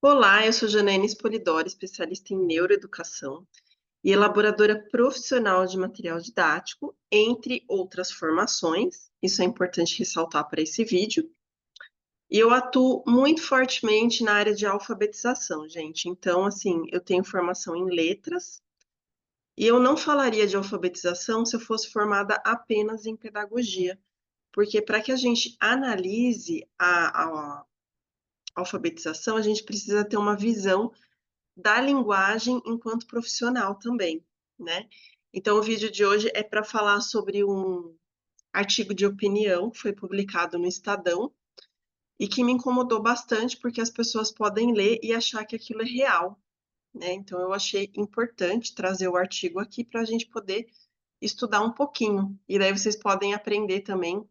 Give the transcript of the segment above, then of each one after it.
Olá, eu sou Janaína Spolidoro, especialista em neuroeducação e elaboradora profissional de material didático, entre outras formações. Isso é importante ressaltar para esse vídeo. E eu atuo muito fortemente na área de alfabetização, gente. Então, assim, eu tenho formação em letras e eu não falaria de alfabetização se eu fosse formada apenas em pedagogia, porque para que a gente analise a alfabetização, a gente precisa ter uma visão da linguagem enquanto profissional também, né. Então o vídeo de hoje é para falar sobre um artigo de opinião que foi publicado no Estadão e que me incomodou bastante, porque as pessoas podem ler e achar que aquilo é real, né. Então eu achei importante trazer o artigo aqui para a gente poder estudar um pouquinho, e daí vocês podem aprender também,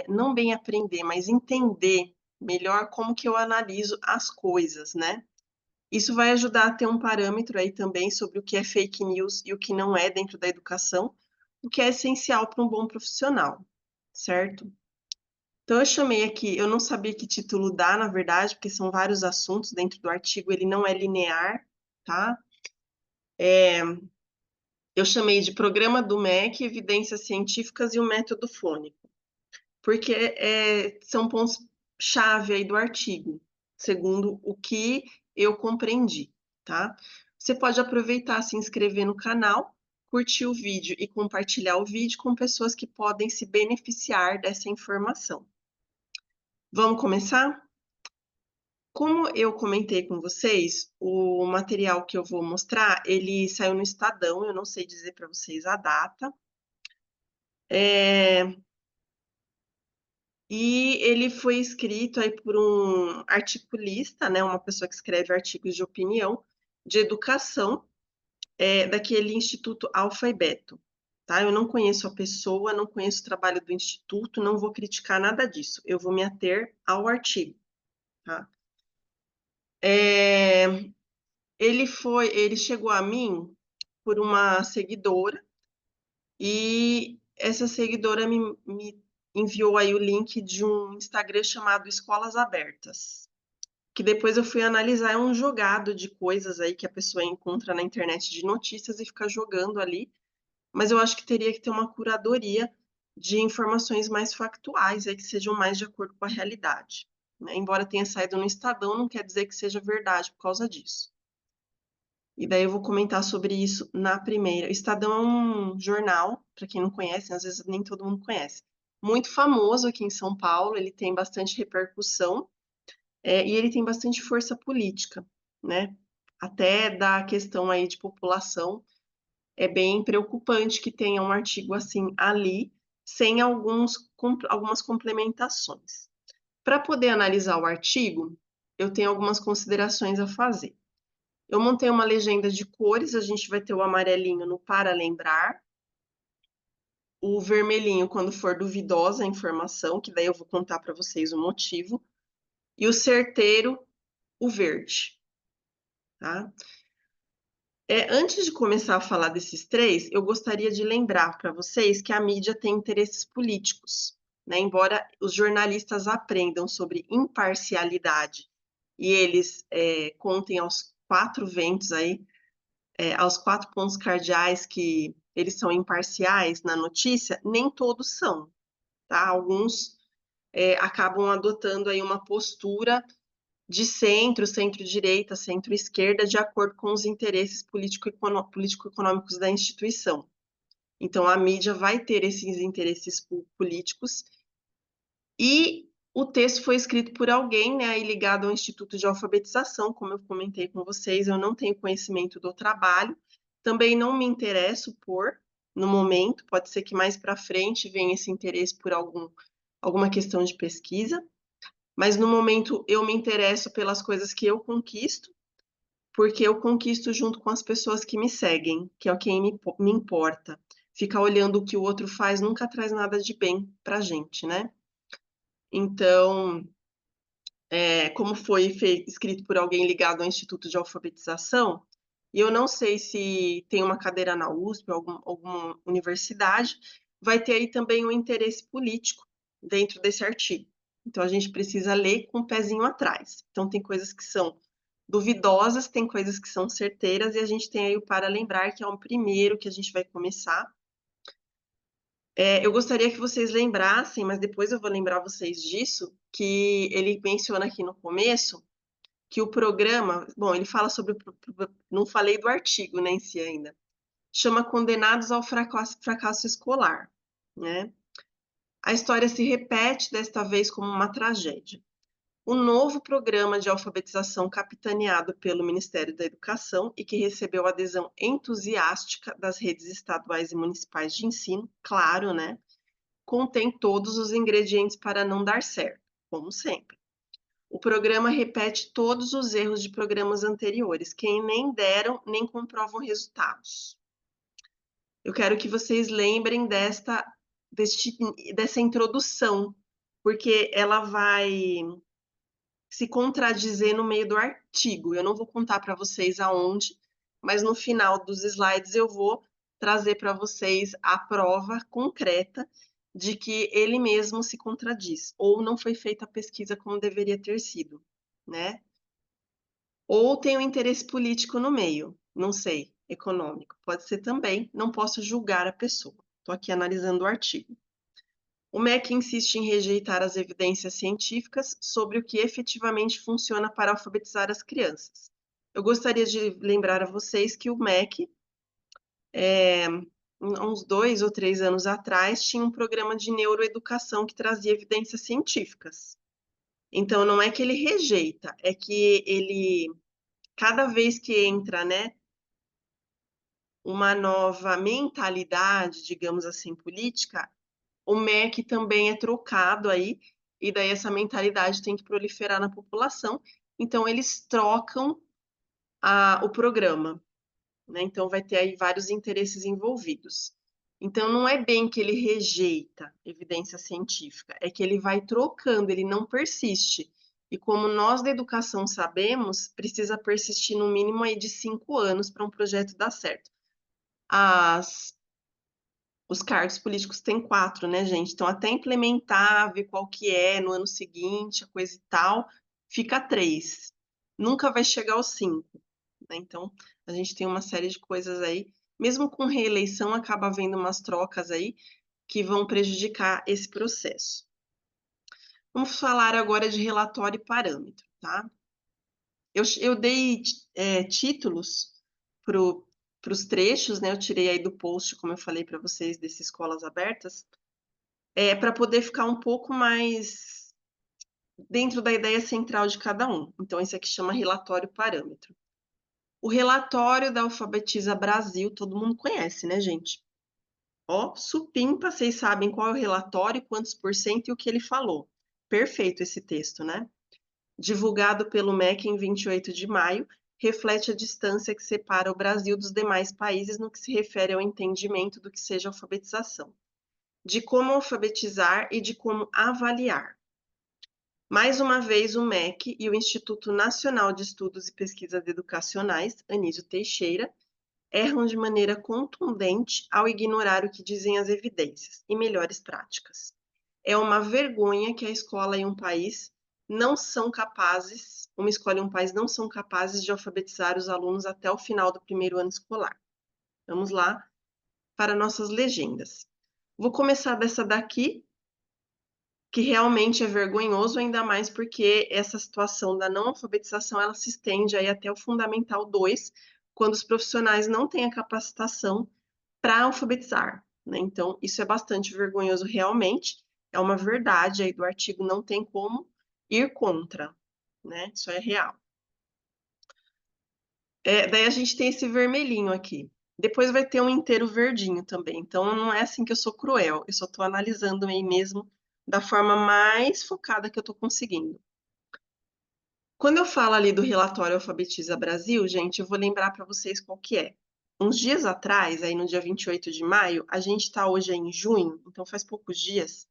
não bem aprender, mas entender melhor como que eu analiso as coisas, né. Isso vai ajudar a ter um parâmetro aí também sobre o que é fake news e o que não é dentro da educação, o que é essencial para um bom profissional, certo? Então eu chamei aqui, eu não sabia que título dar, na verdade, porque são vários assuntos dentro do artigo, ele não é linear, tá? Eu chamei de Programa do MEC, Evidências Científicas e o Método Fônico, porque são pontos-chave aí do artigo, segundo o que eu compreendi, tá? Você pode aproveitar, se inscrever no canal, curtir o vídeo e compartilhar o vídeo com pessoas que podem se beneficiar dessa informação. Vamos começar? Como eu comentei com vocês, o material que eu vou mostrar, ele saiu no Estadão, eu não sei dizer para vocês a data. É, E ele foi escrito aí por um articulista, né, uma pessoa que escreve artigos de opinião, de educação, daquele Instituto Alfa e Beto, tá? Eu não conheço a pessoa, não conheço o trabalho do instituto, não vou criticar nada disso, eu vou me ater ao artigo, tá? Eh, ele chegou a mim por uma seguidora, e essa seguidora me enviou aí o link de um Instagram chamado Escolas Abertas, que depois eu fui analisar, é um jogado de coisas aí que a pessoa encontra na internet de notícias e fica jogando ali, mas eu acho que teria que ter uma curadoria de informações mais factuais aí, que sejam mais de acordo com a realidade, né. Embora tenha saído no Estadão, não quer dizer que seja verdade por causa disso. E daí eu vou comentar sobre isso na primeira. O Estadão é um jornal, para quem não conhece, às vezes nem todo mundo conhece, muito famoso aqui em São Paulo, ele tem bastante repercussão, e ele tem bastante força política, né? Até da questão aí de população, é bem preocupante que tenha um artigo assim ali, sem algumas complementações. Para poder analisar o artigo, eu tenho algumas considerações a fazer. Eu montei uma legenda de cores, a gente vai ter o amarelinho no para lembrar, o vermelhinho quando for duvidosa a informação, que daí eu vou contar para vocês o motivo, e o certeiro, o verde, tá? Antes de começar a falar desses três, eu gostaria de lembrar para vocês que a mídia tem interesses políticos, né? Embora os jornalistas aprendam sobre imparcialidade e eles contem aos quatro ventos aí, aos quatro pontos cardeais que eles são imparciais na notícia, nem todos são, tá? Alguns acabam adotando aí uma postura de centro, centro-direita, centro-esquerda, de acordo com os interesses político-econômicos da instituição. Então, a mídia vai ter esses interesses políticos e o texto foi escrito por alguém, né, aí ligado ao Instituto de Alfabetização, como eu comentei com vocês, eu não tenho conhecimento do trabalho, também não me interesso por, no momento, pode ser que mais para frente venha esse interesse por alguma questão de pesquisa, mas no momento eu me interesso pelas coisas que eu conquisto, porque eu conquisto junto com as pessoas que me seguem, que é o que me importa. Ficar olhando o que o outro faz nunca traz nada de bem para a gente, né? Então, como foi escrito por alguém ligado ao Instituto de Alfabetização, e eu não sei se tem uma cadeira na USP ou alguma universidade, vai ter aí também um interesse político dentro desse artigo. Então, a gente precisa ler com o pezinho atrás. Então, tem coisas que são duvidosas, tem coisas que são certeiras, e a gente tem aí o Para Lembrar, que é o primeiro que a gente vai começar. Eu gostaria que vocês lembrassem, mas depois eu vou lembrar vocês disso, que ele menciona aqui no começo que o programa, bom, ele fala sobre, não falei do artigo, né, em si ainda, chama Condenados ao Fracasso Escolar, né? A história se repete, desta vez como uma tragédia. O novo programa de alfabetização capitaneado pelo Ministério da Educação e que recebeu adesão entusiástica das redes estaduais e municipais de ensino, claro, né? Contém todos os ingredientes para não dar certo, como sempre. O programa repete todos os erros de programas anteriores, que nem deram nem comprovam resultados. Eu quero que vocês lembrem dessa introdução, porque ela vai se contradizer no meio do artigo. Eu não vou contar para vocês aonde, mas no final dos slides eu vou trazer para vocês a prova concreta de que ele mesmo se contradiz, ou não foi feita a pesquisa como deveria ter sido, né? Ou tem um interesse político no meio, não sei, econômico. Pode ser também, não posso julgar a pessoa. Estou aqui analisando o artigo. O MEC insiste em rejeitar as evidências científicas sobre o que efetivamente funciona para alfabetizar as crianças. Eu gostaria de lembrar a vocês que o MEC, uns 2 ou 3 anos atrás, tinha um programa de neuroeducação que trazia evidências científicas. Então, não é que ele rejeita, é que ele, cada vez que entra, né, uma nova mentalidade, digamos assim, política, o MEC também é trocado aí, e daí essa mentalidade tem que proliferar na população. Então, eles trocam o programa, né? Então, vai ter aí vários interesses envolvidos. Então, não é bem que ele rejeita evidência científica, é que ele vai trocando, ele não persiste. E como nós da educação sabemos, precisa persistir no mínimo aí de 5 anos para um projeto dar certo. Os cargos políticos têm 4, né, gente? Então, até implementar, ver qual que é no ano seguinte, a coisa e tal, fica 3. Nunca vai chegar aos 5, né? Então, a gente tem uma série de coisas aí. Mesmo com reeleição, acaba havendo umas trocas aí que vão prejudicar esse processo. Vamos falar agora de relatório e parâmetro, tá? Eu dei títulos para os trechos, né? Eu tirei aí do post, como eu falei para vocês, desse Escolas Abertas, para poder ficar um pouco mais dentro da ideia central de cada um. Então, esse aqui chama relatório parâmetro. O relatório da Alfabetiza Brasil, todo mundo conhece, né, gente? Ó, supimpa, vocês sabem qual é o relatório, quantos por cento e o que ele falou. Perfeito esse texto, né? Divulgado pelo MEC em 28 de maio, reflete a distância que separa o Brasil dos demais países no que se refere ao entendimento do que seja alfabetização, de como alfabetizar e de como avaliar. Mais uma vez, o MEC e o Instituto Nacional de Estudos e Pesquisas Educacionais, Anísio Teixeira, erram de maneira contundente ao ignorar o que dizem as evidências e melhores práticas. É uma vergonha que a escola e um país não são capazes, uma escola e um país não são capazes de alfabetizar os alunos até o final do primeiro ano escolar. Vamos lá para nossas legendas. Vou começar dessa daqui, que realmente é vergonhoso, ainda mais porque essa situação da não alfabetização, ela se estende aí até o Fundamental 2, quando os profissionais não têm a capacitação para alfabetizar, né? Então, isso é bastante vergonhoso realmente, é uma verdade aí do artigo, não tem como ir contra, né? Isso é real. Daí a gente tem esse vermelhinho aqui. Depois vai ter um inteiro verdinho também. Então, não é assim que eu sou cruel. Eu só estou analisando aí mesmo da forma mais focada que eu estou conseguindo. Quando eu falo ali do relatório Alfabetiza Brasil, gente, eu vou lembrar para vocês qual que é. Uns dias atrás, aí no dia 28 de maio, a gente está hoje em junho, então faz poucos dias,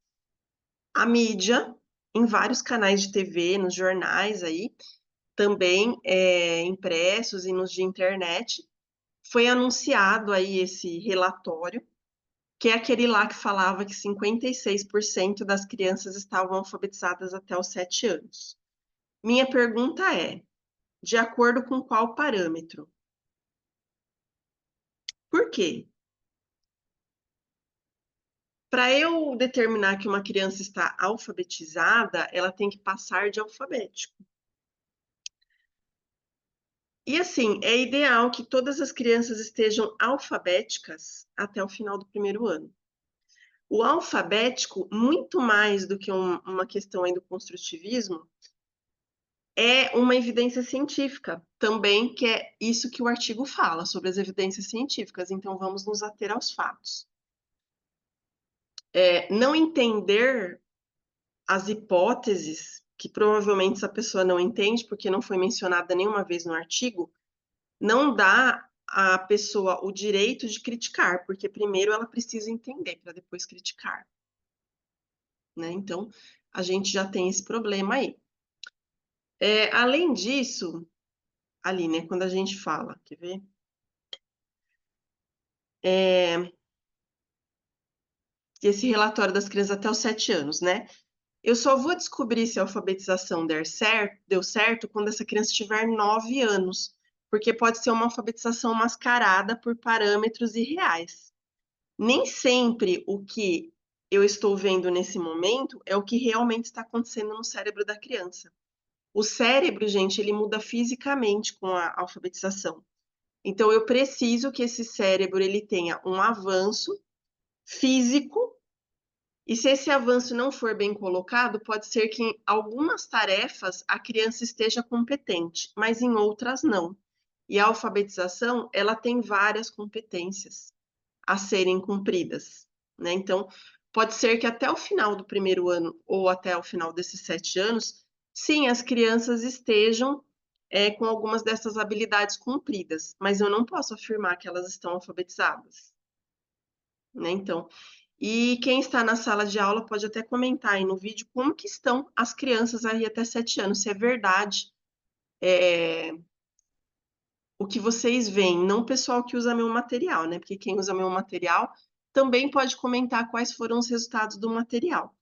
a mídia, em vários canais de TV, nos jornais aí, também impressos e nos de internet, foi anunciado aí esse relatório que é aquele lá que falava que 56% das crianças estavam alfabetizadas até os 7 anos. Minha pergunta é, de acordo com qual parâmetro? Por quê? Para eu determinar que uma criança está alfabetizada, ela tem que passar de alfabético. E assim, é ideal que todas as crianças estejam alfabéticas até o final do primeiro ano. O alfabético, muito mais do que uma questão aí do construtivismo, é uma evidência científica também, que é isso que o artigo fala, sobre as evidências científicas. Então, vamos nos ater aos fatos. Não entender as hipóteses, que provavelmente essa pessoa não entende, porque não foi mencionada nenhuma vez no artigo, não dá à pessoa o direito de criticar, porque primeiro ela precisa entender para depois criticar, né? Então, a gente já tem esse problema aí. Além disso, ali, né, quando a gente fala, quer ver? Esse relatório das crianças até os 7 anos, né? Eu só vou descobrir se a alfabetização deu certo quando essa criança tiver 9 anos, porque pode ser uma alfabetização mascarada por parâmetros irreais. Nem sempre o que eu estou vendo nesse momento é o que realmente está acontecendo no cérebro da criança. O cérebro, gente, ele muda fisicamente com a alfabetização. Então, eu preciso que esse cérebro ele tenha um avanço físico. E se esse avanço não for bem colocado, pode ser que em algumas tarefas a criança esteja competente, mas em outras não. E a alfabetização, ela tem várias competências a serem cumpridas, né? Então, pode ser que até o final do primeiro ano ou até o final desses 7 anos, sim, as crianças estejam com algumas dessas habilidades cumpridas, mas eu não posso afirmar que elas estão alfabetizadas, né? Então, e quem está na sala de aula pode até comentar aí no vídeo como que estão as crianças aí até 7 anos, se é verdade o que vocês veem, não o pessoal que usa meu material, né? Porque quem usa meu material também pode comentar quais foram os resultados do material.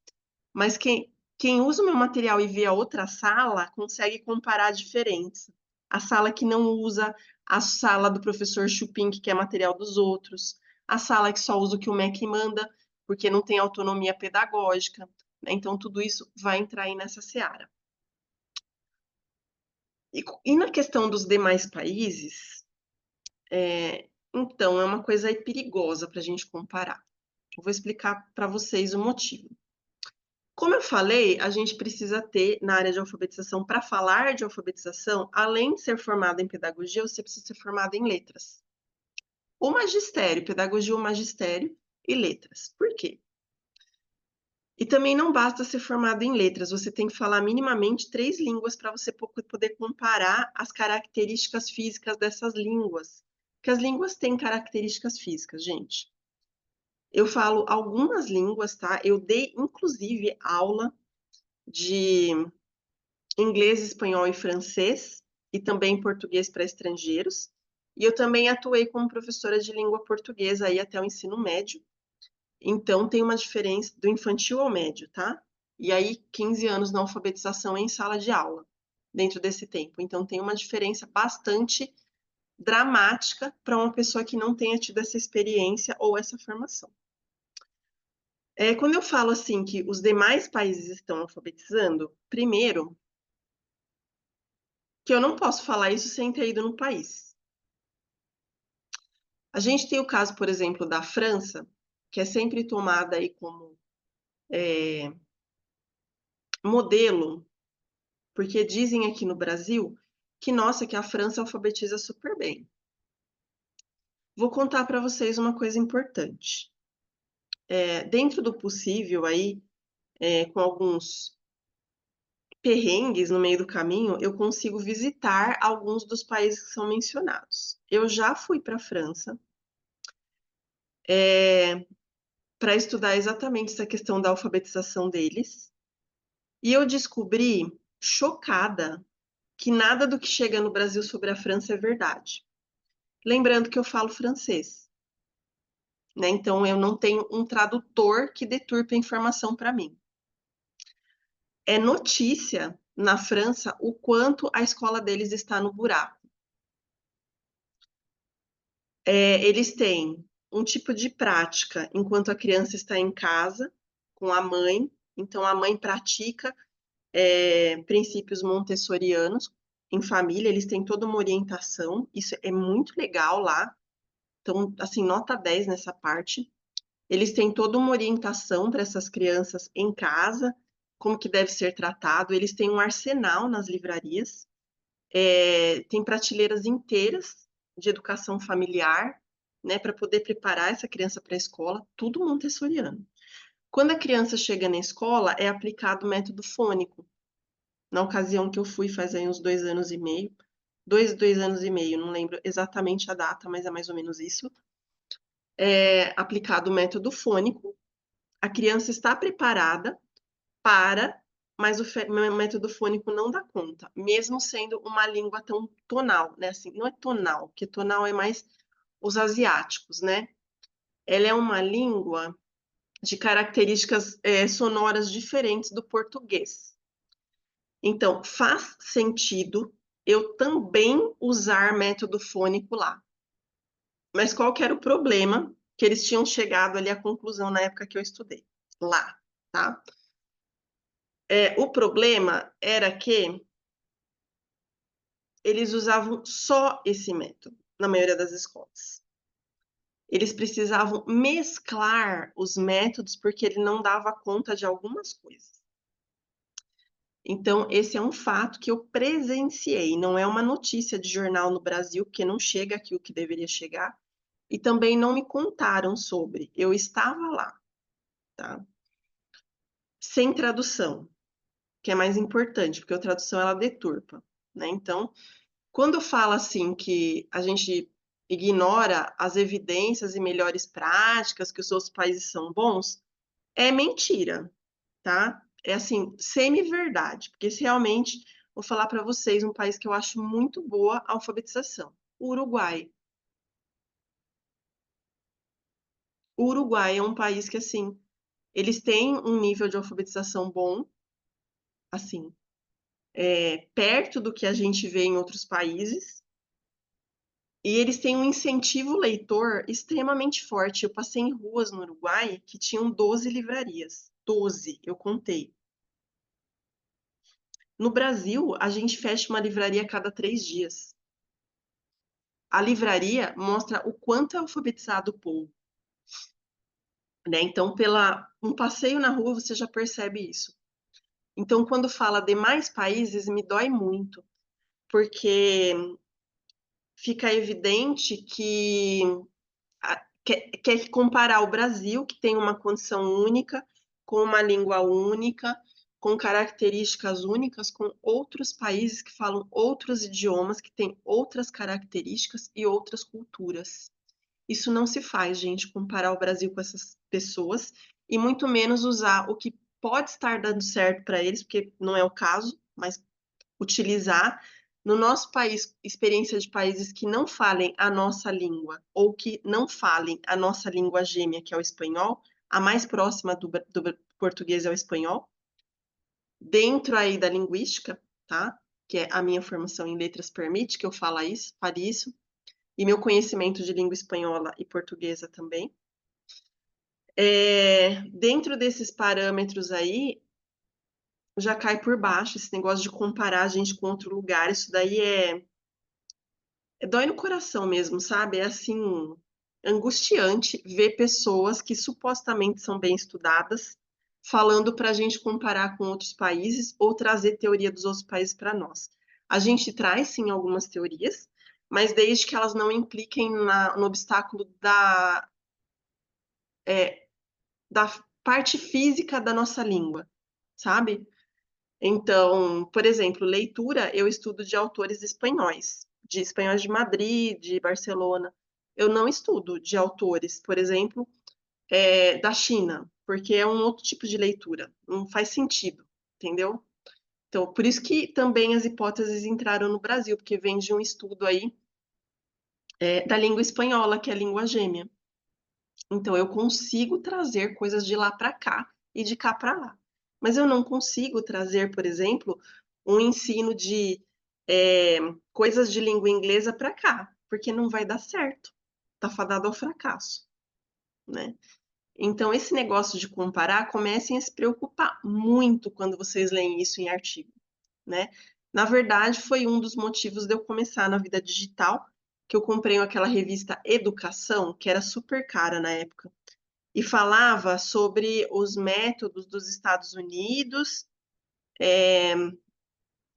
Mas quem usa o meu material e vê a outra sala consegue comparar a diferença. A sala que não usa, a sala do professor Chupin, que quer material dos outros, a sala que só usa o que o MEC manda, porque não tem autonomia pedagógica, né? Então, tudo isso vai entrar aí nessa seara. E na questão dos demais países, então, é uma coisa aí perigosa para a gente comparar. Eu vou explicar para vocês o motivo. Como eu falei, a gente precisa ter na área de alfabetização, para falar de alfabetização, além de ser formado em pedagogia, você precisa ser formado em letras. O magistério, pedagogia, o magistério e letras. Por quê? E também não basta ser formado em letras, você tem que falar minimamente 3 línguas para você poder comparar as características físicas dessas línguas. Porque as línguas têm características físicas, gente. Eu falo algumas línguas, tá? Eu dei, inclusive, aula de inglês, espanhol e francês, e também português para estrangeiros. E eu também atuei como professora de língua portuguesa aí até o ensino médio. Então, tem uma diferença do infantil ao médio, tá? E aí, 15 anos na alfabetização em sala de aula, dentro desse tempo. Então, tem uma diferença bastante dramática para uma pessoa que não tenha tido essa experiência ou essa formação. Quando eu falo assim que os demais países estão alfabetizando, primeiro, que eu não posso falar isso sem ter ido no país. A gente tem o caso, por exemplo, da França, que é sempre tomada aí como modelo, porque dizem aqui no Brasil que, nossa, que a França alfabetiza super bem. Vou contar para vocês uma coisa importante. Dentro do possível aí, com alguns perrengues no meio do caminho, eu consigo visitar alguns dos países que são mencionados. Eu já fui para a França para estudar exatamente essa questão da alfabetização deles, e eu descobri, chocada, que nada do que chega no Brasil sobre a França é verdade. Lembrando que eu falo francês. né? Então, eu não tenho um tradutor que deturpe a informação para mim. É notícia na França o quanto a escola deles está no buraco. Eles têm um tipo de prática enquanto a criança está em casa com a mãe, então a mãe pratica princípios montessorianos em família, eles têm toda uma orientação, isso é muito legal lá. Então, assim, nota 10 nessa parte. Eles têm toda uma orientação para essas crianças em casa, como que deve ser tratado. Eles têm um arsenal nas livrarias, tem prateleiras inteiras de educação familiar, né, para poder preparar essa criança para a escola, tudo montessoriano. Quando a criança chega na escola, é aplicado o método fônico. Na ocasião que eu fui, faz aí uns 2 anos e meio, dois anos e meio, não lembro exatamente a data, mas é mais ou menos isso. É aplicado o método fônico, a criança está preparada para, mas o método fônico não dá conta, mesmo sendo uma língua tão tonal, né? Assim, não é tonal, porque tonal é mais os asiáticos, né? Ela é uma língua de características sonoras diferentes do português. Então, faz sentido eu também usar método fônico lá. Mas qual que era o problema? Que eles tinham chegado ali à conclusão na época que eu estudei lá, tá? O problema era que eles usavam só esse método na maioria das escolas. Eles precisavam mesclar os métodos porque ele não dava conta de algumas coisas. Então, esse é um fato que eu presenciei, não é uma notícia de jornal no Brasil, porque não chega aqui o que deveria chegar, e também não me contaram sobre. Eu estava lá, tá? Sem tradução, que é mais importante, porque a tradução ela deturpa, né? Então, quando fala assim que a gente ignora as evidências e melhores práticas, que os outros países são bons, é mentira, tá? É assim, semi-verdade, porque se realmente vou falar para vocês um país que eu acho muito boa a alfabetização, o Uruguai. O Uruguai é um país que assim, eles têm um nível de alfabetização bom, assim, perto do que a gente vê em outros países. E eles têm um incentivo leitor extremamente forte. Eu passei em ruas no Uruguai que tinham 12 livrarias. 12, eu contei. No Brasil, a gente fecha uma livraria a cada 3 dias. A livraria mostra o quanto é alfabetizado o povo, né? Então, pela um passeio na rua, você já percebe isso. Então, quando fala demais países, me dói muito, porque fica evidente que quer comparar o Brasil, que tem uma condição única, com uma língua única, com características únicas, com outros países que falam outros idiomas, que têm outras características e outras culturas. Isso não se faz, gente, comparar o Brasil com essas pessoas, e muito menos usar o que pode estar dando certo para eles, porque não é o caso, mas utilizar no nosso país experiência de países que não falem a nossa língua ou que não falem a nossa língua gêmea, que é o espanhol, a mais próxima do português é o espanhol, dentro aí da linguística, tá? Que é a minha formação em letras permite que eu fale isso, e meu conhecimento de língua espanhola e portuguesa também. Dentro desses parâmetros aí, já cai por baixo esse negócio de comparar a gente com outro lugar. Isso daí dói no coração mesmo, sabe? É assim, angustiante ver pessoas que supostamente são bem estudadas falando para a gente comparar com outros países ou trazer teoria dos outros países para nós. A gente traz sim algumas teorias, mas desde que elas não impliquem no obstáculo da parte física da nossa língua, sabe? Então, por exemplo, leitura, eu estudo de autores espanhóis, de espanhóis de Madrid, de Barcelona. Eu não estudo de autores, por exemplo, da China, porque é um outro tipo de leitura. Não faz sentido, entendeu? Então, por isso que também as hipóteses entraram no Brasil, porque vem de um estudo aí da língua espanhola, que é a língua gêmea. Então, eu consigo trazer coisas de lá para cá e de cá para lá. Mas eu não consigo trazer, por exemplo, um ensino de coisas de língua inglesa para cá, porque não vai dar certo. Tá fadado ao fracasso, né? Então, esse negócio de comparar, comecem a se preocupar muito quando vocês leem isso em artigo, né? Na verdade, foi um dos motivos de eu começar na vida digital, que eu comprei aquela revista Educação, que era super cara na época, e falava sobre os métodos dos Estados Unidos,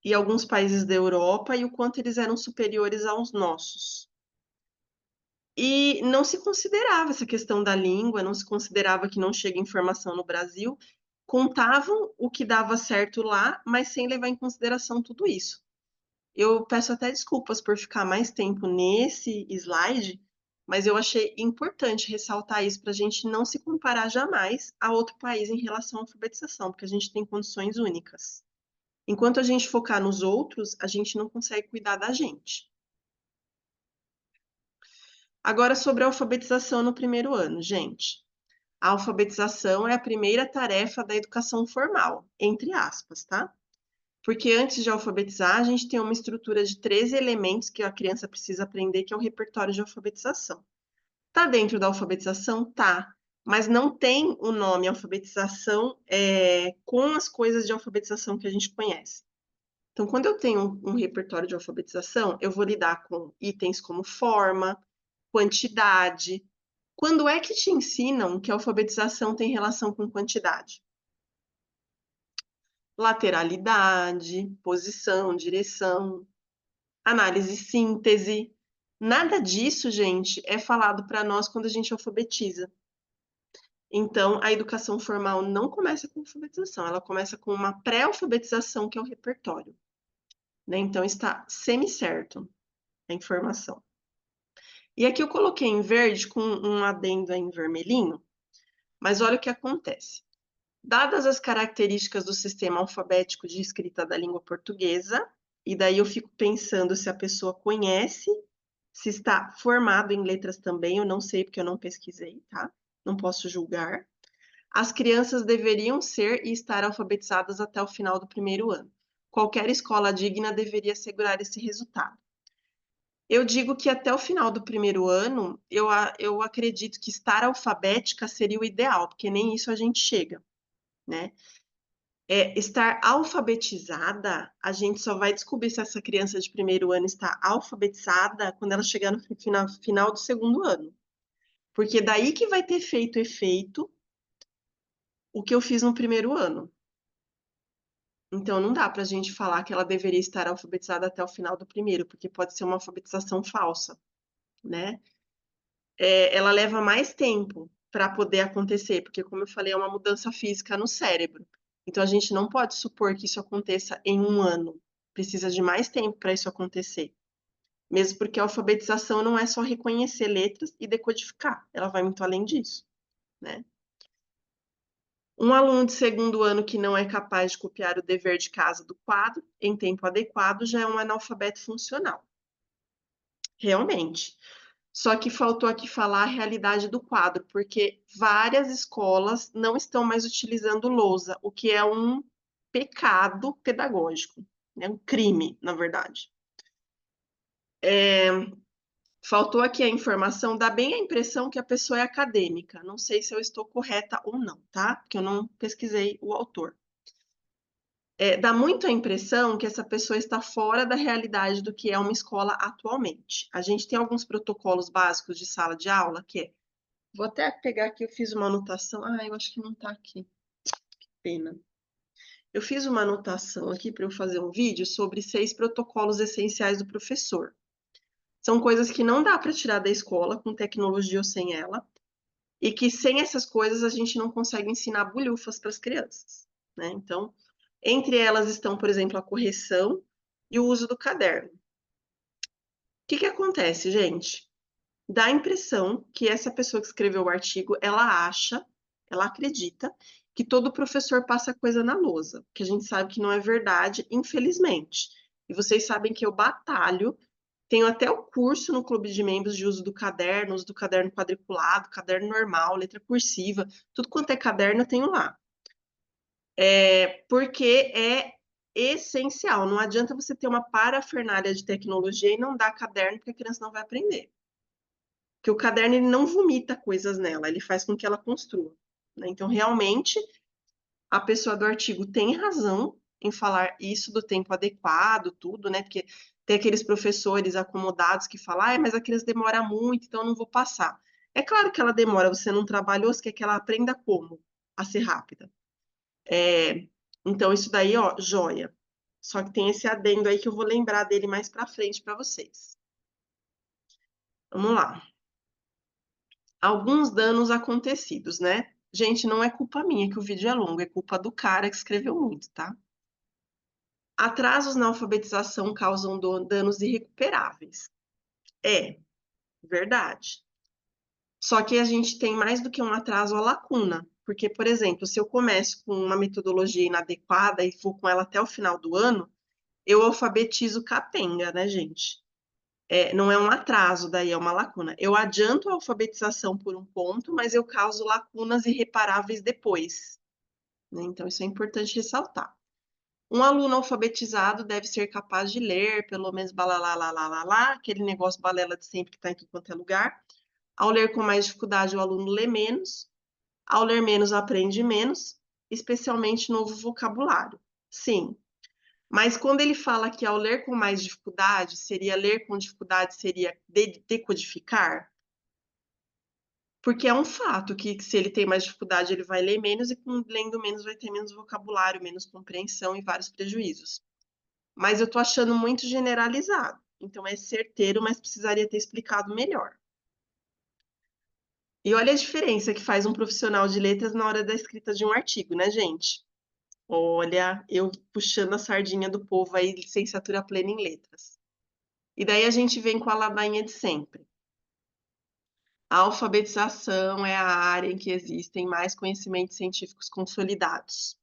e alguns países da Europa e o quanto eles eram superiores aos nossos. E não se considerava essa questão da língua, não se considerava que não chega informação no Brasil, contavam o que dava certo lá, mas sem levar em consideração tudo isso. Eu peço até desculpas por ficar mais tempo nesse slide, mas eu achei importante ressaltar isso para a gente não se comparar jamais a outro país em relação à alfabetização, porque a gente tem condições únicas. Enquanto a gente focar nos outros, a gente não consegue cuidar da gente. Agora, sobre a alfabetização no primeiro ano, gente. A alfabetização é a primeira tarefa da educação formal, entre aspas, tá? Porque antes de alfabetizar, a gente tem uma estrutura de 13 elementos que a criança precisa aprender, que é o repertório de alfabetização. Tá dentro da alfabetização? Tá. Mas não tem o nome alfabetização com as coisas de alfabetização que a gente conhece. Então, quando eu tenho um repertório de alfabetização, eu vou lidar com itens como forma, quantidade. Quando é que te ensinam que a alfabetização tem relação com quantidade? Lateralidade, posição, direção, análise, síntese. Nada disso, gente, é falado para nós quando a gente alfabetiza. Então, a educação formal não começa com alfabetização, ela começa com uma pré-alfabetização, que é o repertório, né? Então, está semi-certo a informação. E aqui eu coloquei em verde com um adendo aí em vermelhinho, mas olha o que acontece. Dadas as características do sistema alfabético de escrita da língua portuguesa, e daí eu fico pensando se a pessoa conhece, se está formado em letras também, eu não sei porque eu não pesquisei, tá? Não posso julgar. As crianças deveriam ser e estar alfabetizadas até o final do primeiro ano. Qualquer escola digna deveria assegurar esse resultado. Eu digo que até o final do primeiro ano, eu acredito que estar alfabética seria o ideal, porque nem isso a gente chega, né? Estar alfabetizada, a gente só vai descobrir se essa criança de primeiro ano está alfabetizada quando ela chegar no final do segundo ano. Porque daí que vai ter feito efeito o que eu fiz no primeiro ano. Então, não dá para a gente falar que ela deveria estar alfabetizada até o final do primeiro, porque pode ser uma alfabetização falsa, né? Ela leva mais tempo para poder acontecer, porque, como eu falei, é uma mudança física no cérebro. Então, a gente não pode supor que isso aconteça em um ano. Precisa de mais tempo para isso acontecer. Mesmo porque a alfabetização não é só reconhecer letras e decodificar, ela vai muito além disso, né? Um aluno de segundo ano que não é capaz de copiar o dever de casa do quadro em tempo adequado já é um analfabeto funcional. Realmente. Só que faltou aqui falar a realidade do quadro, porque várias escolas não estão mais utilizando lousa, o que é um pecado pedagógico, né? Um crime, na verdade. Faltou aqui a informação, dá bem a impressão que a pessoa é acadêmica. Não sei se eu estou correta ou não, tá? Porque eu não pesquisei o autor. Dá muito a impressão que essa pessoa está fora da realidade do que é uma escola atualmente. A gente tem alguns protocolos básicos de sala de aula, que é. Vou até pegar aqui, eu fiz uma anotação. Ah, eu acho que não está aqui. Que pena. Eu fiz uma anotação aqui para eu fazer um vídeo sobre 6 protocolos essenciais do professor. São coisas que não dá para tirar da escola, com tecnologia ou sem ela, e que sem essas coisas a gente não consegue ensinar bulhufas para as crianças, né? Então, entre elas estão, por exemplo, a correção e o uso do caderno. O que acontece, gente? Dá a impressão que essa pessoa que escreveu o artigo, ela acha, ela acredita que todo professor passa coisa na lousa, que a gente sabe que não é verdade, infelizmente. E vocês sabem que eu batalho Tenho até o curso no clube de membros de uso do caderno quadriculado, caderno normal, letra cursiva, tudo quanto é caderno eu tenho lá. Porque é essencial, não adianta você ter uma parafernália de tecnologia e não dar caderno, porque a criança não vai aprender. Porque o caderno ele não vomita coisas nela, ele faz com que ela construa, né? Então, realmente, a pessoa do artigo tem razão em falar isso do tempo adequado, tudo, né? Porque tem aqueles professores acomodados que falam, ah, mas a criança demora muito, então eu não vou passar. É claro que ela demora, você não trabalhou, você quer que ela aprenda como? A ser rápida. Então, isso daí, ó, joia. Só que tem esse adendo aí que eu vou lembrar dele mais pra frente para vocês. Vamos lá. Alguns danos acontecidos, né? Gente, não é culpa minha que o vídeo é longo, é culpa do cara que escreveu muito, tá? Atrasos na alfabetização causam danos irrecuperáveis. É, verdade. Só que a gente tem mais do que um atraso, a lacuna. Porque, por exemplo, se eu começo com uma metodologia inadequada e vou com ela até o final do ano, eu alfabetizo capenga, né, gente? Não é um atraso, daí é uma lacuna. Eu adianto a alfabetização por um ponto, mas eu causo lacunas irreparáveis depois, né? Então, isso é importante ressaltar. Um aluno alfabetizado deve ser capaz de ler, pelo menos lá, aquele negócio balela de sempre que está em tudo quanto é lugar. Ao ler com mais dificuldade, o aluno lê menos. Ao ler menos, aprende menos, especialmente novo vocabulário. Sim, mas quando ele fala que ao ler com mais dificuldade, seria ler com dificuldade, seria decodificar, porque é um fato que se ele tem mais dificuldade, ele vai ler menos e lendo menos vai ter menos vocabulário, menos compreensão e vários prejuízos. Mas eu tô achando muito generalizado. Então é certeiro, mas precisaria ter explicado melhor. E olha a diferença que faz um profissional de letras na hora da escrita de um artigo, né, gente? Olha, eu puxando a sardinha do povo aí, licenciatura plena em letras. E daí a gente vem com a ladainha de sempre. A alfabetização é a área em que existem mais conhecimentos científicos consolidados.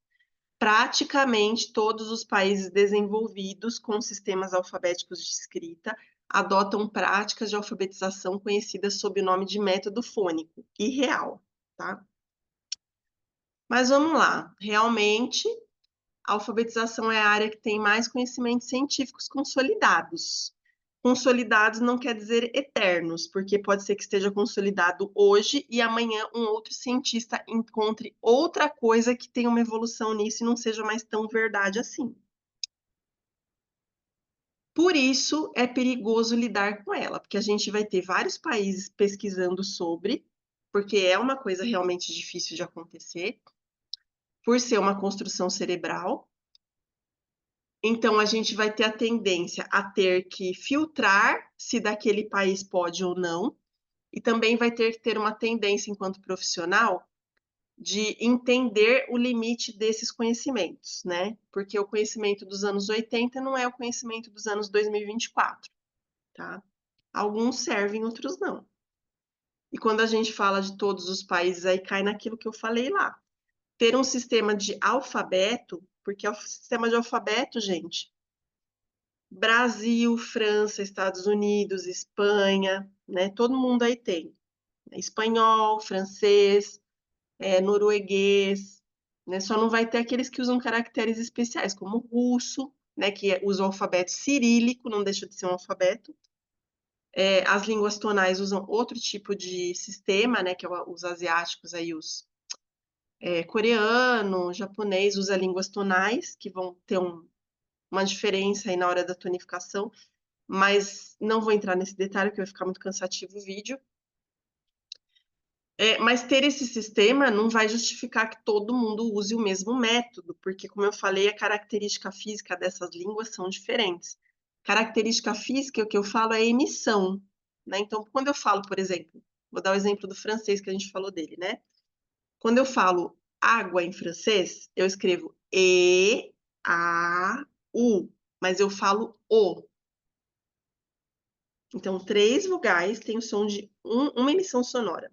Praticamente todos os países desenvolvidos com sistemas alfabéticos de escrita adotam práticas de alfabetização conhecidas sob o nome de método fônico e real, tá? Mas vamos lá, realmente a alfabetização é a área que tem mais conhecimentos científicos consolidados. Consolidados não quer dizer eternos, porque pode ser que esteja consolidado hoje e amanhã um outro cientista encontre outra coisa que tenha uma evolução nisso e não seja mais tão verdade assim. Por isso é perigoso lidar com ela, porque a gente vai ter vários países pesquisando sobre, porque é uma coisa realmente difícil de acontecer, por ser uma construção cerebral. Então, a gente vai ter a tendência a ter que filtrar se daquele país pode ou não, e também vai ter que ter uma tendência, enquanto profissional, de entender o limite desses conhecimentos, né? Porque o conhecimento dos anos 80 não é o conhecimento dos anos 2024, tá? Alguns servem, outros não. E quando a gente fala de todos os países, aí cai naquilo que eu falei lá. Ter um sistema de alfabeto, porque é o sistema de alfabeto, gente, Brasil, França, Estados Unidos, Espanha, né? Todo mundo aí tem. Espanhol, francês, norueguês, né? Só não vai ter aqueles que usam caracteres especiais, como o russo, né? Que usa o alfabeto cirílico, não deixa de ser um alfabeto. As línguas tonais usam outro tipo de sistema, né? Que é os asiáticos aí, os coreano, japonês usa línguas tonais, que vão ter uma diferença aí na hora da tonificação, mas não vou entrar nesse detalhe, porque vai ficar muito cansativo o vídeo. Mas ter esse sistema não vai justificar que todo mundo use o mesmo método, porque, como eu falei, a característica física dessas línguas são diferentes. Característica física, o que eu falo é emissão, né? Então, quando eu falo, por exemplo, vou dar o exemplo do francês que a gente falou dele, né? Quando eu falo água em francês, eu escrevo E, A, U, mas eu falo O. Então, três vogais têm o som de uma emissão sonora.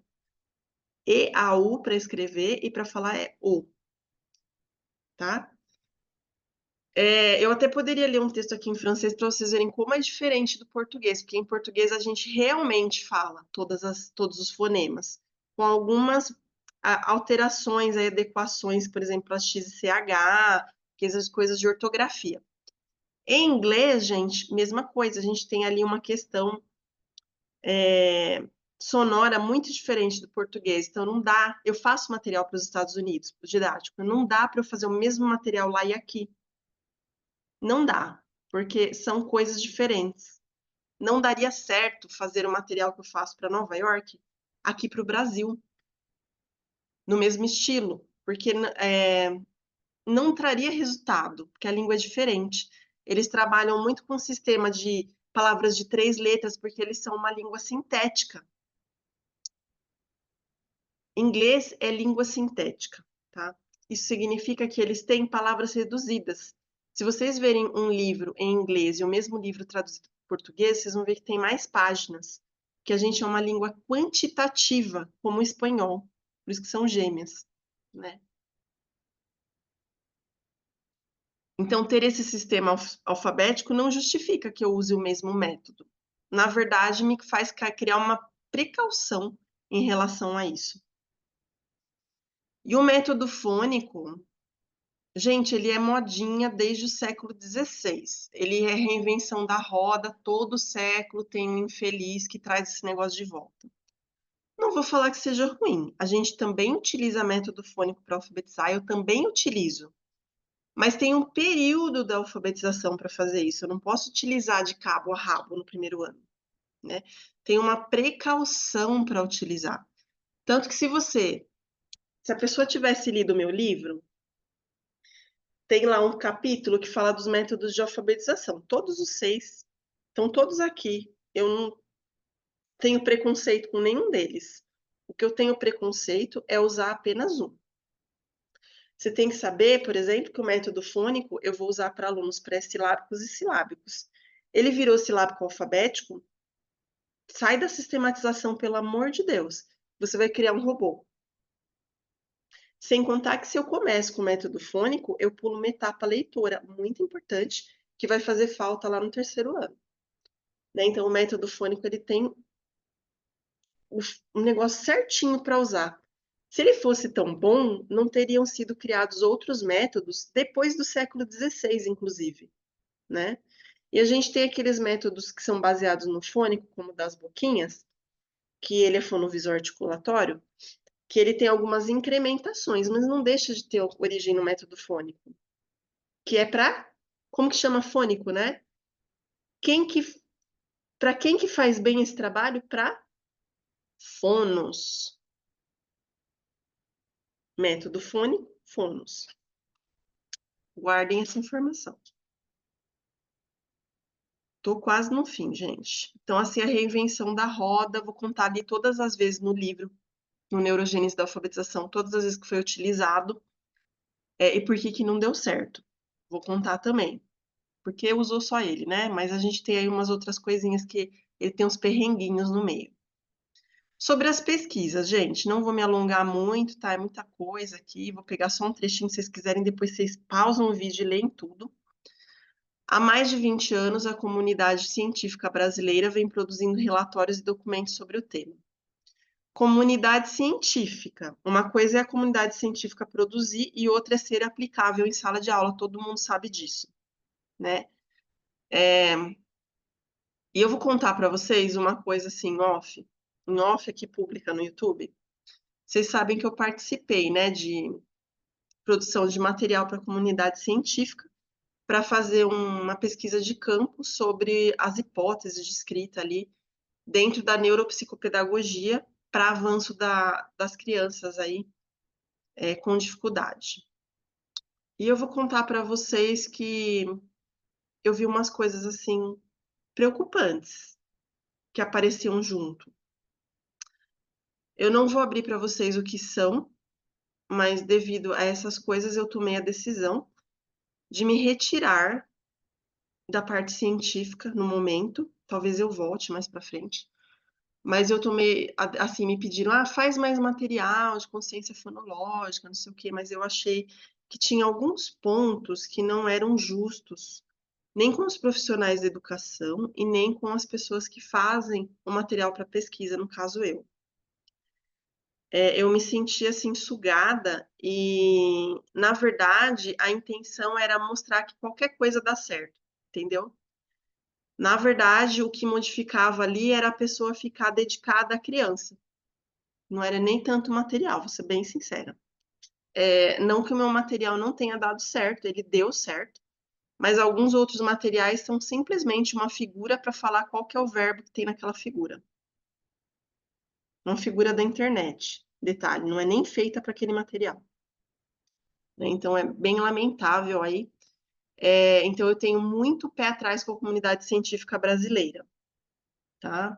E, A, U para escrever e para falar é O, tá? Eu até poderia ler um texto aqui em francês para vocês verem como é diferente do português, porque em português a gente realmente fala todos os fonemas, com algumas alterações, adequações, por exemplo, a X e CH, que essas coisas de ortografia. Em inglês, gente, mesma coisa, a gente tem ali uma questão sonora muito diferente do português, então não dá. Eu faço material para os Estados Unidos, didático, não dá para eu fazer o mesmo material lá e aqui. Não dá, porque são coisas diferentes. Não daria certo fazer o material que eu faço para Nova York aqui para o Brasil, no mesmo estilo, porque não traria resultado, porque a língua é diferente. Eles trabalham muito com o sistema de palavras de 3 letras, porque eles são uma língua sintética. Inglês é língua sintética, tá? Isso significa que eles têm palavras reduzidas. Se vocês verem um livro em inglês e o mesmo livro traduzido para português, vocês vão ver que tem mais páginas, que a gente é uma língua quantitativa, como o espanhol, por isso que são gêmeas, né? Então, ter esse sistema alfabético não justifica que eu use o mesmo método. Na verdade, me faz criar uma precaução em relação a isso. E o método fônico, gente, ele é modinha desde o século XVI. Ele é reinvenção da roda, todo século tem um infeliz que traz esse negócio de volta. Não vou falar que seja ruim. A gente também utiliza método fônico para alfabetizar, eu também utilizo. Mas tem um período da alfabetização para fazer isso. Eu não posso utilizar de cabo a rabo no primeiro ano, né? Tem uma precaução para utilizar. Tanto que se a pessoa tivesse lido o meu livro, tem lá um capítulo que fala dos métodos de alfabetização. Todos os 6 estão todos aqui. Eu não tenho preconceito com nenhum deles. O que eu tenho preconceito é usar apenas um. Você tem que saber, por exemplo, que o método fônico eu vou usar para alunos pré-silábicos e silábicos. Ele virou silábico alfabético, sai da sistematização, pelo amor de Deus. Você vai criar um robô. Sem contar que se eu começo com o método fônico, eu pulo uma etapa leitora muito importante, que vai fazer falta lá no terceiro ano. Né? Então, o método fônico ele tem um negócio certinho para usar. Se ele fosse tão bom, não teriam sido criados outros métodos depois do século XVI, inclusive, né? E a gente tem aqueles métodos que são baseados no fônico, como o das boquinhas, que ele é fonovisor articulatório, que ele tem algumas incrementações, mas não deixa de ter origem no método fônico, que é para, como que chama fônico, né? Para quem que faz bem esse trabalho? Para fonos. Método fônico, fonos. Guardem essa informação. Tô quase no fim, gente. Então, assim, a reinvenção da roda, vou contar ali todas as vezes no livro, no Neurogênese da Alfabetização, todas as vezes que foi utilizado, e por que que não deu certo. Vou contar também. Porque usou só ele, né? Mas a gente tem aí umas outras coisinhas que ele tem uns perrenguinhos no meio. Sobre as pesquisas, gente, não vou me alongar muito, tá? É muita coisa aqui. Vou pegar só um trechinho, se vocês quiserem, depois vocês pausam o vídeo e leem tudo. Há mais de 20 anos, a comunidade científica brasileira vem produzindo relatórios e documentos sobre o tema. Comunidade científica. Uma coisa é a comunidade científica produzir e outra é ser aplicável em sala de aula. Todo mundo sabe disso, né? E eu vou contar para vocês uma coisa assim, em off aqui pública no YouTube. Vocês sabem que eu participei, né, de produção de material para a comunidade científica para fazer uma pesquisa de campo sobre as hipóteses de escrita ali dentro da neuropsicopedagogia para avanço das crianças aí com dificuldade. E eu vou contar para vocês que eu vi umas coisas assim preocupantes que apareciam junto. Eu não vou abrir para vocês o que são, mas devido a essas coisas eu tomei a decisão de me retirar da parte científica no momento. Talvez eu volte mais para frente. Mas eu tomei, assim, me pediram, faz mais material de consciência fonológica, não sei o quê, mas eu achei que tinha alguns pontos que não eram justos, nem com os profissionais da educação e nem com as pessoas que fazem o material para pesquisa, no caso eu. Eu me senti assim sugada e, na verdade, a intenção era mostrar que qualquer coisa dá certo, entendeu? Na verdade, o que modificava ali era a pessoa ficar dedicada à criança. Não era nem tanto o material, vou ser bem sincera. Não que o meu material não tenha dado certo, ele deu certo, mas alguns outros materiais são simplesmente uma figura para falar qual que é o verbo que tem naquela figura. Uma figura da internet. Detalhe, não é nem feita para aquele material. Então é bem lamentável aí. Então eu tenho muito pé atrás com a comunidade científica brasileira, tá?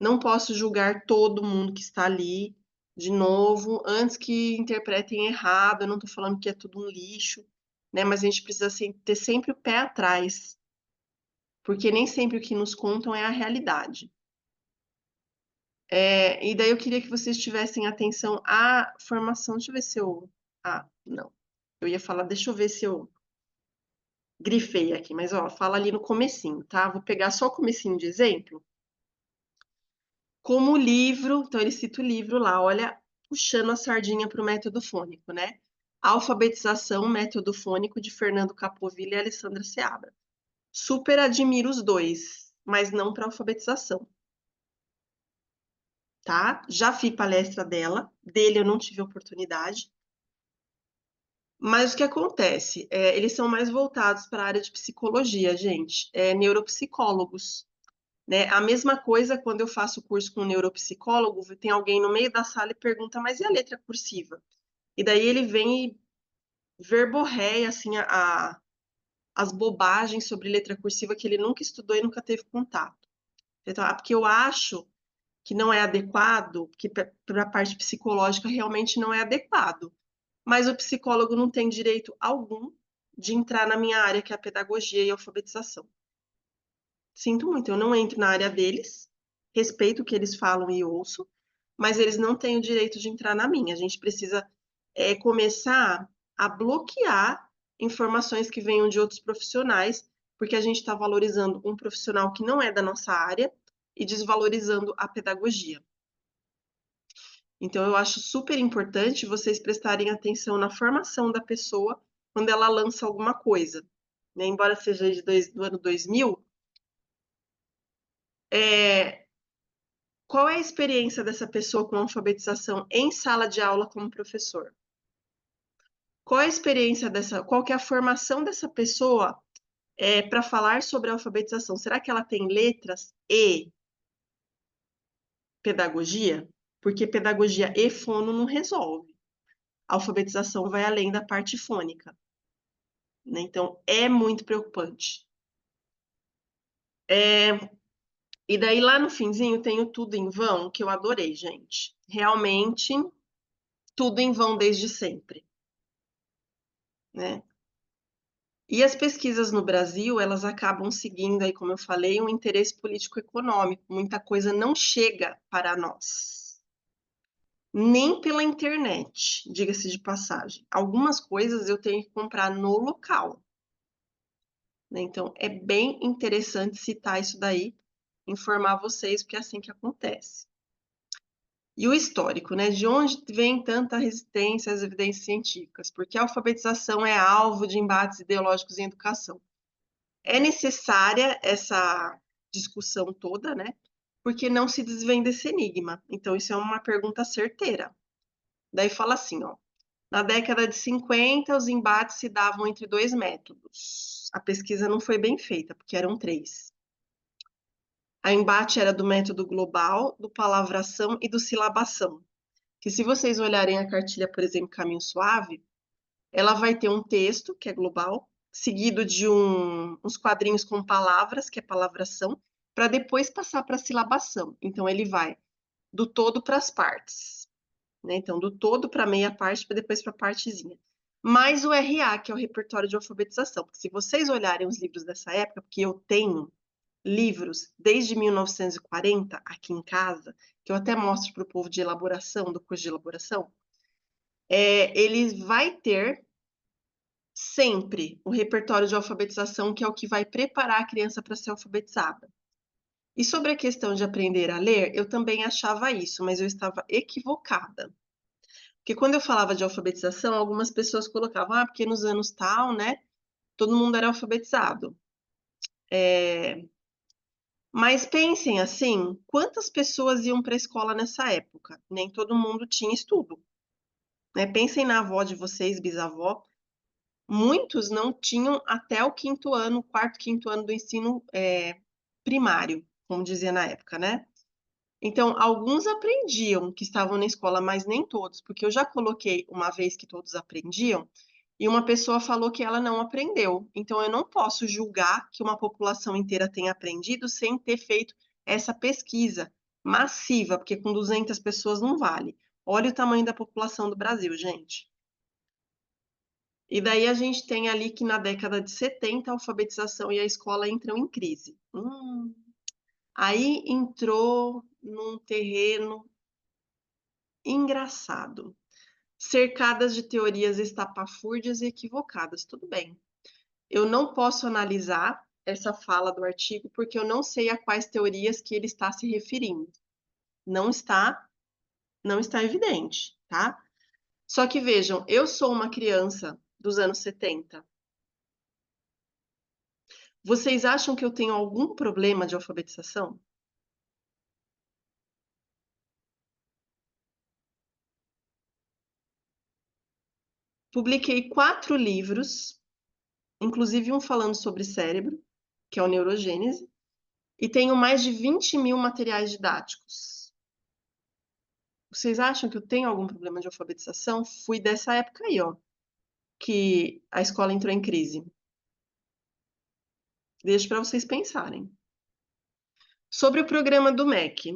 Não posso julgar todo mundo que está ali, de novo, antes que interpretem errado. Eu não estou falando que é tudo um lixo, né? Mas a gente precisa assim, ter sempre o pé atrás, porque nem sempre o que nos contam é a realidade. E daí eu queria que vocês tivessem atenção à formação. Deixa eu ver se eu. Ah, não. Eu ia falar, deixa eu ver se eu grifei aqui, mas ó, fala ali no comecinho, tá? Vou pegar só o comecinho de exemplo. Como o livro, então ele cita o livro lá, olha, puxando a sardinha para o método fônico, né? Alfabetização, método fônico de Fernando Capovilla e Alessandra Seabra. Super admiro os dois, mas não para alfabetização, tá? Já vi palestra dele eu não tive oportunidade. Mas o que acontece? Eles são mais voltados para a área de psicologia, gente, neuropsicólogos. Né? A mesma coisa quando eu faço curso com um neuropsicólogo, tem alguém no meio da sala e pergunta, mas e a letra cursiva? E daí ele vem e verborreia assim, as bobagens sobre letra cursiva que ele nunca estudou e nunca teve contato. Então, porque eu acho que não é adequado, que para a parte psicológica realmente não é adequado. Mas o psicólogo não tem direito algum de entrar na minha área, que é a pedagogia e a alfabetização. Sinto muito, eu não entro na área deles, respeito o que eles falam e ouço, mas eles não têm o direito de entrar na minha. A gente precisa começar a bloquear informações que venham de outros profissionais, porque a gente está valorizando um profissional que não é da nossa área e desvalorizando a pedagogia. Então, eu acho super importante vocês prestarem atenção na formação da pessoa quando ela lança alguma coisa. Né? Embora seja do ano 2000, qual é a experiência dessa pessoa com alfabetização em sala de aula como professor? Qual é a experiência qual que é a formação dessa pessoa para falar sobre a alfabetização? Será que ela tem letras e pedagogia? Porque pedagogia e fono não resolve. A alfabetização vai além da parte fônica, né? Então, é muito preocupante. E daí, lá no finzinho, tem o Tudo em Vão, que eu adorei, gente. Realmente, tudo em vão desde sempre, né? E as pesquisas no Brasil, elas acabam seguindo aí, como eu falei, um interesse político-econômico. Muita coisa não chega para nós, nem pela internet, diga-se de passagem. Algumas coisas eu tenho que comprar no local, né? Então, é bem interessante citar isso daí, informar vocês, porque é assim que acontece. E o histórico, né? De onde vem tanta resistência às evidências científicas? Porque a alfabetização é alvo de embates ideológicos em educação. É necessária essa discussão toda, né? Porque não se desvenda esse enigma. Então, isso é uma pergunta certeira. Daí fala assim, ó. Na década de 50, os embates se davam entre dois métodos. A pesquisa não foi bem feita, porque eram três. A embate era do método global, do palavração e do silabação. Que se vocês olharem a cartilha, por exemplo, Caminho Suave, ela vai ter um texto, que é global, seguido de uns quadrinhos com palavras, que é palavração, para depois passar para a silabação. Então, ele vai do todo para as partes. Né? Então, do todo para meia parte, para depois para a partezinha. Mais o RA, que é o repertório de alfabetização. Porque se vocês olharem os livros dessa época, porque eu tenho livros desde 1940 aqui em casa, que eu até mostro para o povo de elaboração, do curso de elaboração, ele vai ter sempre o repertório de alfabetização, que é o que vai preparar a criança para ser alfabetizada. E sobre a questão de aprender a ler, eu também achava isso, mas eu estava equivocada. Porque quando eu falava de alfabetização, algumas pessoas colocavam, porque nos anos tal, né, todo mundo era alfabetizado. Mas pensem assim, quantas pessoas iam para a escola nessa época? Nem todo mundo tinha estudo, né? Pensem na avó de vocês, bisavó, muitos não tinham até o quinto ano, quarto, quinto ano do ensino primário, como dizia na época, né? Então, alguns aprendiam que estavam na escola, mas nem todos, porque eu já coloquei uma vez que todos aprendiam, e uma pessoa falou que ela não aprendeu. Então, eu não posso julgar que uma população inteira tenha aprendido sem ter feito essa pesquisa massiva, porque com 200 pessoas não vale. Olha o tamanho da população do Brasil, gente. E daí a gente tem ali que na década de 70 a alfabetização e a escola entram em crise. Aí entrou num terreno engraçado, cercadas de teorias estapafúrdias e equivocadas. Tudo bem. Eu não posso analisar essa fala do artigo porque eu não sei a quais teorias que ele está se referindo. Não está, não está evidente, tá? Só que vejam, eu sou uma criança dos anos 70. Vocês acham que eu tenho algum problema de alfabetização? Publiquei 4 livros, inclusive um falando sobre cérebro, que é o Neurogênese, e tenho mais de 20.000 materiais didáticos. Vocês acham que eu tenho algum problema de alfabetização? Fui dessa época aí, ó, que a escola entrou em crise. Deixo para vocês pensarem. Sobre o programa do MEC.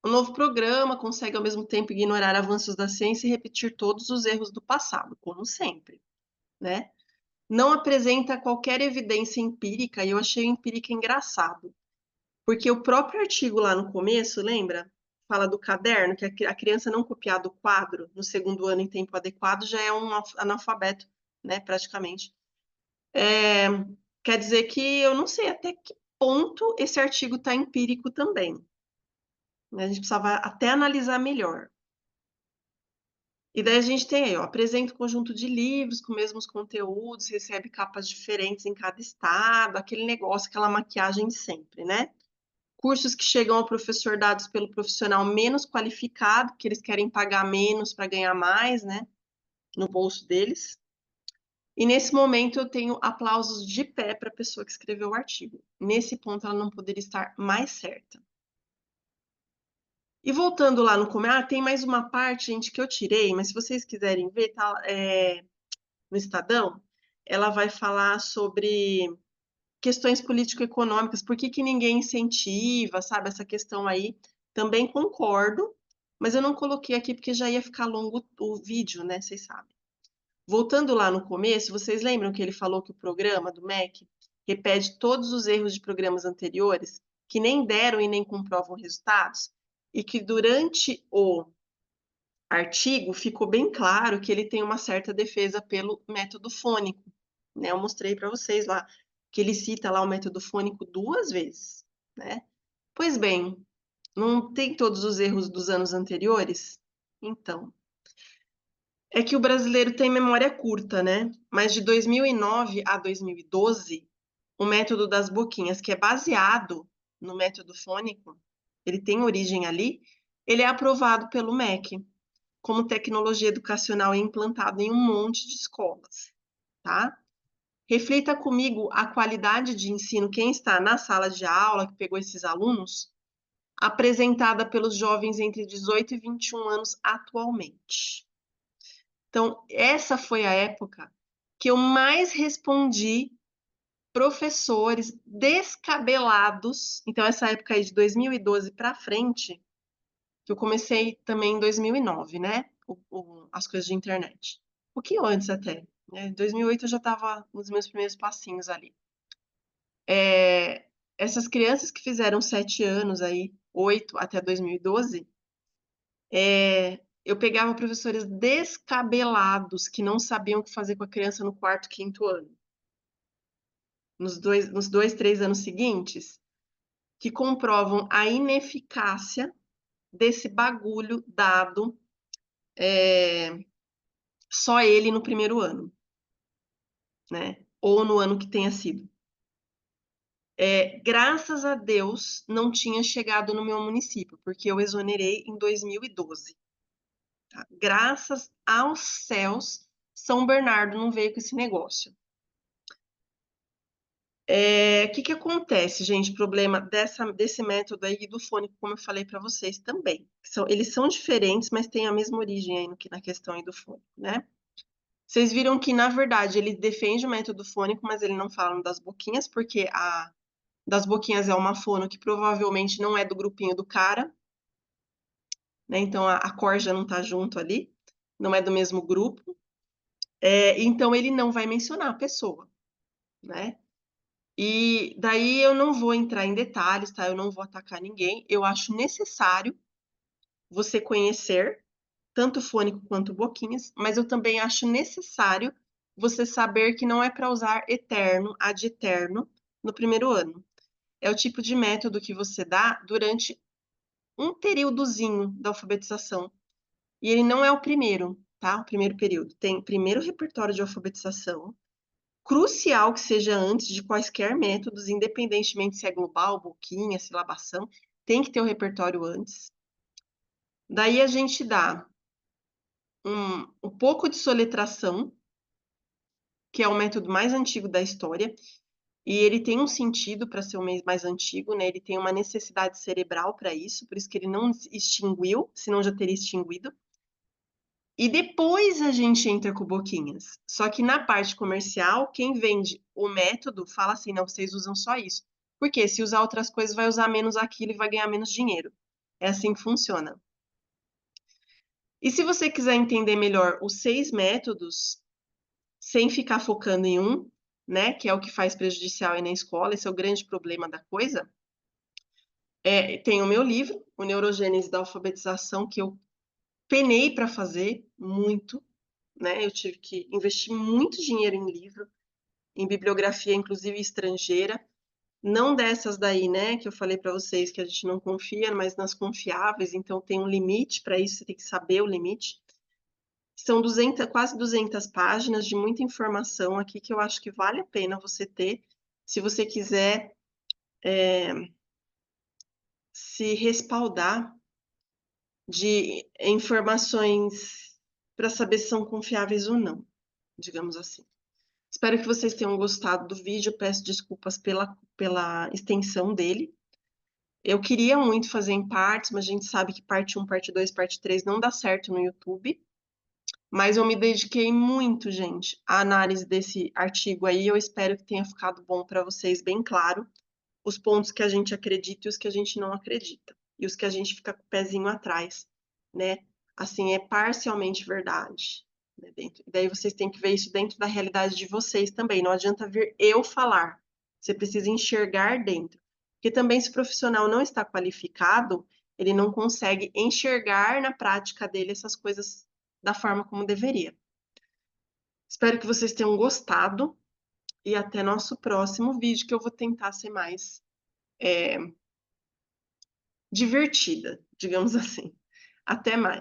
O novo programa consegue ao mesmo tempo ignorar avanços da ciência e repetir todos os erros do passado, como sempre, né? Não apresenta qualquer evidência empírica, e eu achei empírica engraçado, porque o próprio artigo lá no começo, lembra? Fala do caderno, que a criança não copiar do quadro no segundo ano em tempo adequado já é um analfabeto, né, praticamente. Quer dizer que eu não sei até que ponto esse artigo está empírico também, né? A gente precisava até analisar melhor. E daí a gente tem aí, ó, apresenta um conjunto de livros com mesmos conteúdos, recebe capas diferentes em cada estado, aquele negócio, aquela maquiagem de sempre, né? Cursos que chegam ao professor dados pelo profissional menos qualificado, que eles querem pagar menos para ganhar mais, né? No bolso deles. E nesse momento eu tenho aplausos de pé para a pessoa que escreveu o artigo. Nesse ponto ela não poderia estar mais certa. E voltando lá no começo, tem mais uma parte, gente, que eu tirei, mas se vocês quiserem ver, tá, no Estadão, ela vai falar sobre questões político-econômicas, por que que ninguém incentiva, sabe, essa questão aí. Também concordo, mas eu não coloquei aqui porque já ia ficar longo o vídeo, né, vocês sabem. Voltando lá no começo, vocês lembram que ele falou que o programa do MEC repete todos os erros de programas anteriores, que nem deram e nem comprovam resultados, e que durante o artigo ficou bem claro que ele tem uma certa defesa pelo método fônico, né? Eu mostrei para vocês lá que ele cita lá o método fônico 2 vezes, né? Pois bem, não tem todos os erros dos anos anteriores? Então, é que o brasileiro tem memória curta, né? Mas de 2009 a 2012, o método das boquinhas, que é baseado no método fônico, ele tem origem ali, ele é aprovado pelo MEC como tecnologia educacional e implantado em um monte de escolas, tá? Reflita comigo a qualidade de ensino, quem está na sala de aula, que pegou esses alunos, apresentada pelos jovens entre 18 e 21 anos atualmente. Então, essa foi a época que eu mais respondi professores descabelados. Então, essa época aí de 2012 para frente, que eu comecei também em 2009, né? As coisas de internet. Um pouquinho antes até, né? Em 2008 eu já estava nos meus primeiros passinhos ali. Essas crianças que fizeram 7 anos aí, 8 até 2012, Eu pegava professores descabelados que não sabiam o que fazer com a criança no quarto, quinto ano. Nos dois, 3 anos seguintes, que comprovam a ineficácia desse bagulho dado só ele no primeiro ano, né? Ou no ano que tenha sido. Graças a Deus não tinha chegado no meu município, porque eu exonerei em 2012. Tá? Graças aos céus, São Bernardo não veio com esse negócio. O que acontece, gente? Problema desse método aí do fônico, como eu falei para vocês também. Eles são diferentes, mas têm a mesma origem aí na questão aí do fônico, né? Vocês viram que, na verdade, ele defende o método fônico, mas ele não fala das boquinhas, porque a das boquinhas é uma fono que provavelmente não é do grupinho do cara, né? Então a corja não tá junto ali, não é do mesmo grupo. Então ele não vai mencionar a pessoa, né? E daí eu não vou entrar em detalhes, tá? Eu não vou atacar ninguém. Eu acho necessário você conhecer tanto fônico quanto boquinhas, mas eu também acho necessário você saber que não é para usar eterno, ad eterno, no primeiro ano. É o tipo de método que você dá durante um períodozinho da alfabetização. E ele não é o primeiro, tá? O primeiro período. Tem primeiro repertório de alfabetização, crucial que seja antes de quaisquer métodos, independentemente se é global, boquinha, silabação, tem que ter o repertório antes. Daí a gente dá um pouco de soletração, que é o método mais antigo da história, e ele tem um sentido para ser o mais antigo, né? Ele tem uma necessidade cerebral para isso, por isso que ele não extinguiu, senão já teria extinguido. E depois a gente entra com boquinhas. Só que na parte comercial, quem vende o método fala assim: não, vocês usam só isso. Porque se usar outras coisas, vai usar menos aquilo e vai ganhar menos dinheiro. É assim que funciona. E se você quiser entender melhor os 6 métodos, sem ficar focando em um, né, que é o que faz prejudicial aí na escola, esse é o grande problema da coisa, tem o meu livro, O Neurogênese da Alfabetização, que eu penei para fazer muito, né? Eu tive que investir muito dinheiro em livro, em bibliografia, inclusive estrangeira, não dessas daí, né, que eu falei para vocês que a gente não confia, mas nas confiáveis, então tem um limite para isso, você tem que saber o limite. São quase 200 páginas de muita informação aqui que eu acho que vale a pena você ter, se você quiser se respaldar de informações para saber se são confiáveis ou não, digamos assim. Espero que vocês tenham gostado do vídeo. Peço desculpas pela extensão dele. Eu queria muito fazer em partes, mas a gente sabe que parte 1, parte 2, parte 3 não dá certo no YouTube. Mas eu me dediquei muito, gente, à análise desse artigo aí. Eu espero que tenha ficado bom para vocês, bem claro, os pontos que a gente acredita e os que a gente não acredita. E os que a gente fica com o pezinho atrás, né? Assim, é parcialmente verdade. Né? Daí vocês têm que ver isso dentro da realidade de vocês também. Não adianta vir eu falar. Você precisa enxergar dentro. Porque também, se o profissional não está qualificado, ele não consegue enxergar na prática dele essas coisas da forma como deveria. Espero que vocês tenham gostado e até nosso próximo vídeo, que eu vou tentar ser mais divertida, digamos assim. Até mais.